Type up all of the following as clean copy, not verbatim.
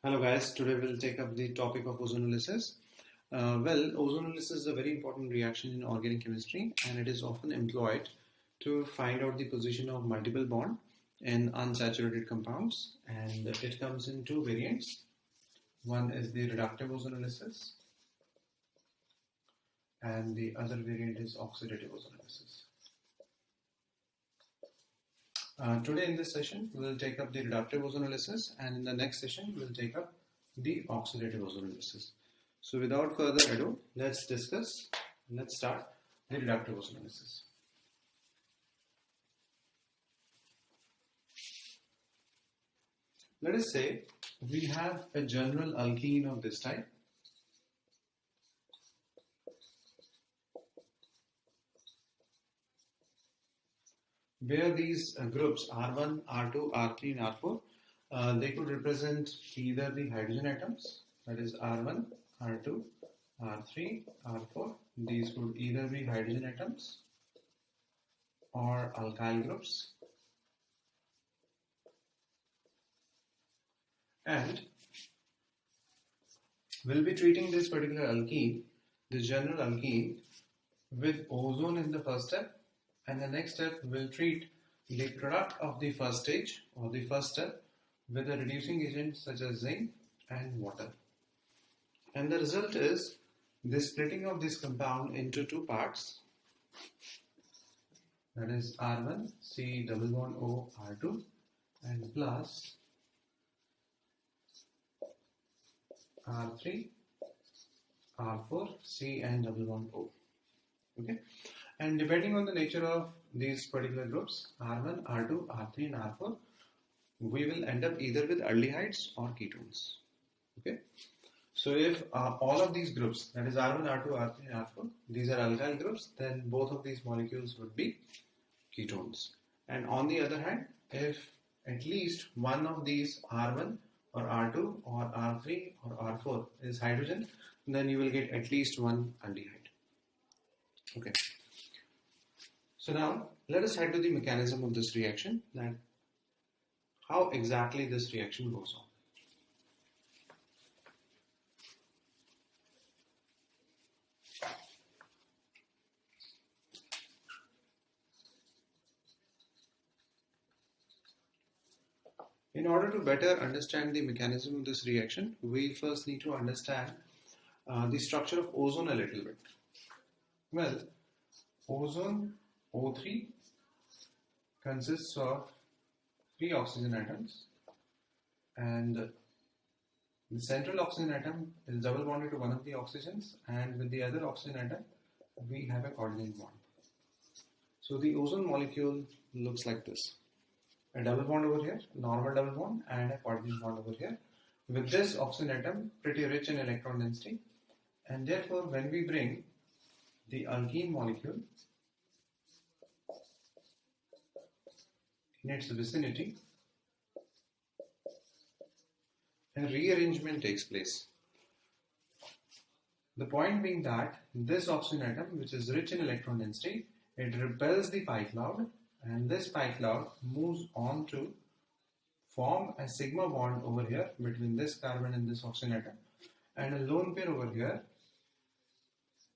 Hello guys, today we'll take up the topic of ozonolysis. Ozonolysis is a very important reaction in organic chemistry and it is often employed to find out the position of multiple bond in unsaturated compounds, and it comes in two variants. One is the reductive ozonolysis and the other variant is oxidative ozonolysis. Today in this session, we'll take up the reductive ozonolysis, and in the next session, we'll take up the oxidative ozonolysis. So without further ado, let's start the reductive ozonolysis. Let us say we have a general alkene of this type. Where these groups R1, R2, R3 and R4, they could represent either the hydrogen atoms, that is R1, R2, R3, R4. These could either be hydrogen atoms or alkyl groups. And we'll be treating this particular alkene, the general alkene, with ozone in the first step. And the next step will treat the product of the first stage or the first step with a reducing agent such as zinc and water. And the result is the splitting of this compound into two parts, that is R1 C double bond O R2 and plus R3 R4 C and double bond O. Okay. And depending on the nature of these particular groups, R1, R2, R3 and R4, we will end up either with aldehydes or ketones. Okay. So if all of these groups, that is R1, R2, R3 and R4, these are alkyl groups, then both of these molecules would be ketones. And on the other hand, if at least one of these R1 or R2 or R3 or R4 is hydrogen, then you will get at least one aldehyde. Okay. So now let us head to the mechanism of this reaction, that how exactly this reaction goes on. In order to better understand the mechanism of this reaction, we first need to understand the structure of ozone a little bit. Well, ozone O3 consists of 3 oxygen atoms, and the central oxygen atom is double bonded to one of the oxygens, and with the other oxygen atom we have a coordinate bond. So the ozone molecule looks like this: a double bond over here, normal double bond, and a coordinate bond over here, with this oxygen atom pretty rich in electron density, and therefore when we bring the alkene molecule in its vicinity, a rearrangement takes place. The point being that this oxygen atom, which is rich in electron density, it repels the pi cloud, and this pi cloud moves on to form a sigma bond over here between this carbon and this oxygen atom, and a lone pair over here.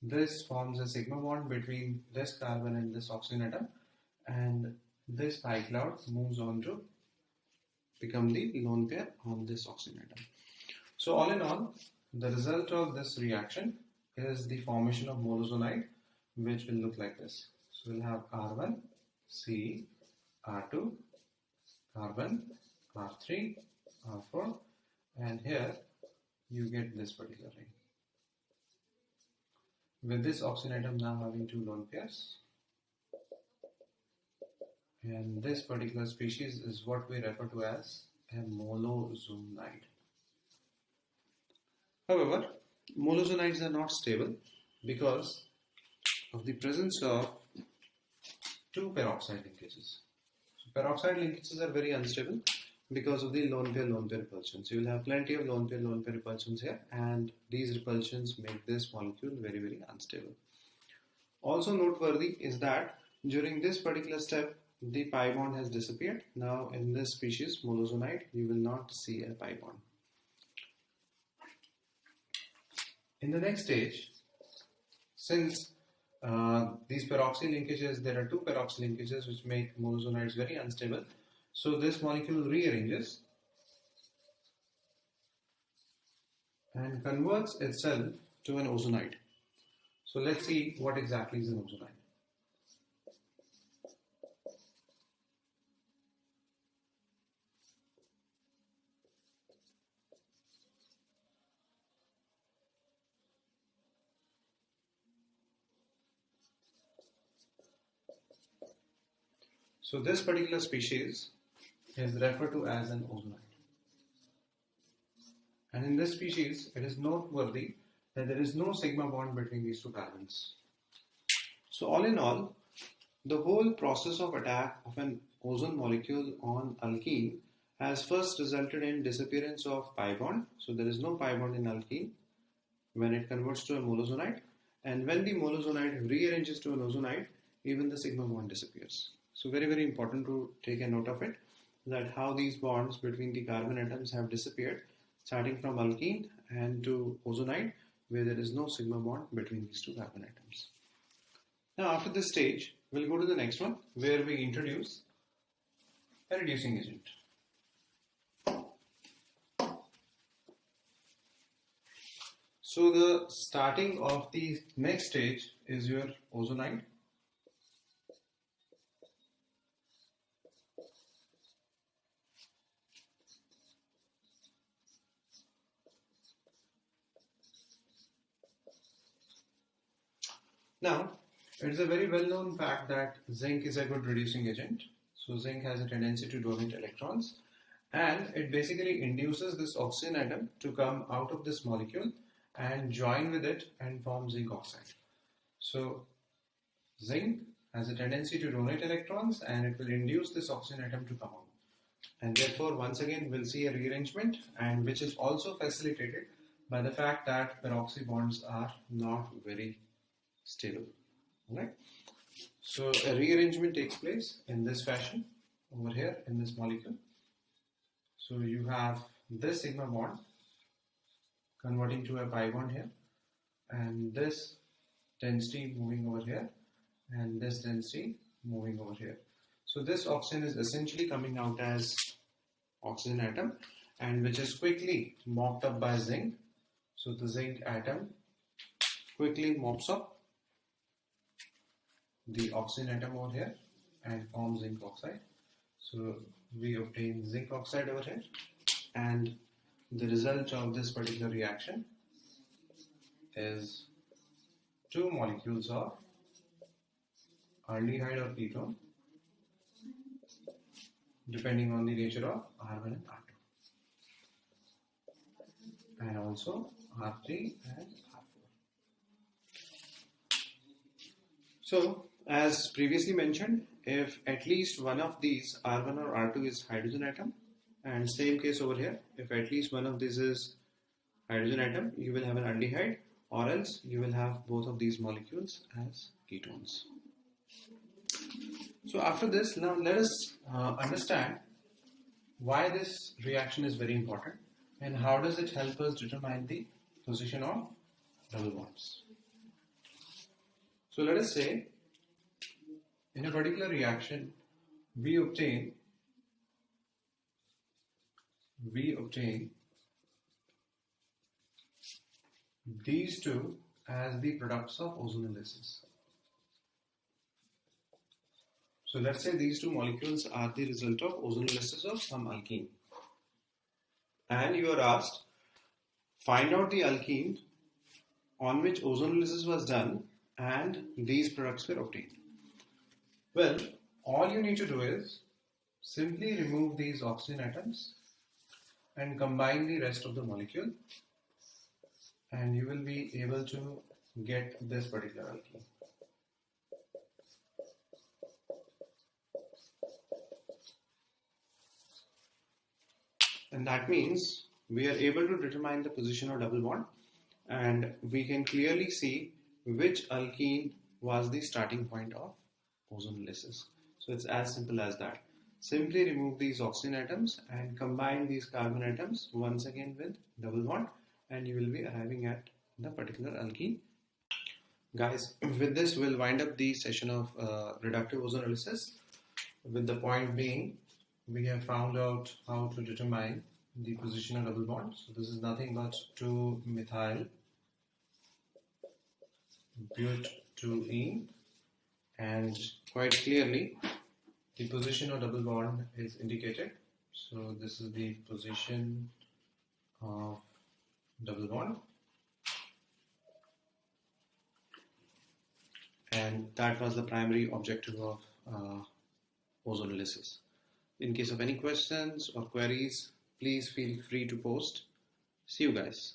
This forms a sigma bond between this carbon and this oxygen atom, and this pi cloud moves on to become the lone pair on this oxygen atom. So all in all, the result of this reaction is the formation of molozonide, which will look like this. So we'll have R1, C, R2, carbon, R3, R4, and here you get this particular ring, with this oxygen atom now having 2 lone pairs. And this particular species is what we refer to as a molozonide. However, molozonides are not stable because of the presence of 2 peroxide linkages. So peroxide linkages are very unstable because of the lone pair repulsions. You will have plenty of lone pair repulsions here, and these repulsions make this molecule very, very unstable. Also noteworthy is that during this particular step, the pi bond has disappeared. Now in this species molozonide, you will not see a pi bond. In the next stage, since these peroxy linkages, there are two peroxy linkages which make molozonides very unstable. So this molecule rearranges and converts itself to an ozonide. So let's see what exactly is an ozonide. So this particular species is referred to as an ozonide. And in this species, it is noteworthy that there is no sigma bond between these two carbons. So all in all, the whole process of attack of an ozone molecule on alkene has first resulted in disappearance of pi bond. So there is no pi bond in alkene when it converts to a molozonide. And when the molozonide rearranges to an ozonide, even the sigma bond disappears. So very, very important to take a note of it, that how these bonds between the carbon atoms have disappeared, starting from alkene and to ozonide, where there is no sigma bond between these two carbon atoms. Now after this stage, we'll go to the next one, where we introduce a reducing agent. So the starting of the next stage is your ozonide. Now, it is a very well-known fact that zinc is a good reducing agent. So zinc has a tendency to donate electrons, and it basically induces this oxygen atom to come out of this molecule and join with it and form zinc oxide. So zinc has a tendency to donate electrons, and it will induce this oxygen atom to come out. And therefore, once again, we'll see a rearrangement, and which is also facilitated by the fact that peroxy bonds are not very stable. Alright, so a rearrangement takes place in this fashion over here in this molecule. So you have this sigma bond converting to a pi bond here, and this density moving over here, and this density moving over here. So this oxygen is essentially coming out as oxygen atom, and which is quickly mopped up by zinc. So the zinc atom quickly mops up the oxygen atom over here and forms zinc oxide. So we obtain zinc oxide over here, and the result of this particular reaction is two molecules of aldehyde or ketone, depending on the nature of R1 and R2, and also R3 and R4. So as previously mentioned, if at least one of these R1 or R2 is hydrogen atom, and same case over here, if at least one of these is hydrogen atom, you will have an aldehyde, or else you will have both of these molecules as ketones. So after this, now let us understand why this reaction is very important and how does it help us determine the position of double bonds. So let us say in a particular reaction we obtain these two as the products of ozonolysis. So let's say these two molecules are the result of ozonolysis of some alkene, and you are asked, find out the alkene on which ozonolysis was done and these products were obtained. Well, all you need to do is simply remove these oxygen atoms and combine the rest of the molecule, and you will be able to get this particular alkene. And that means we are able to determine the position of double bond, and we can clearly see which alkene was the starting point of ozonolysis. So it's as simple as that. Simply remove these oxygen atoms and combine these carbon atoms once again with double bond, and you will be arriving at in the particular alkene. Guys, with this we'll wind up the session of reductive ozonolysis, with the point being we have found out how to determine the position of double bond. So this is nothing but 2-methyl but2ene, and quite clearly the position of double bond is indicated. So this is the position of double bond, and that was the primary objective of ozonolysis. In case of any questions or queries, please feel free to post. See you guys.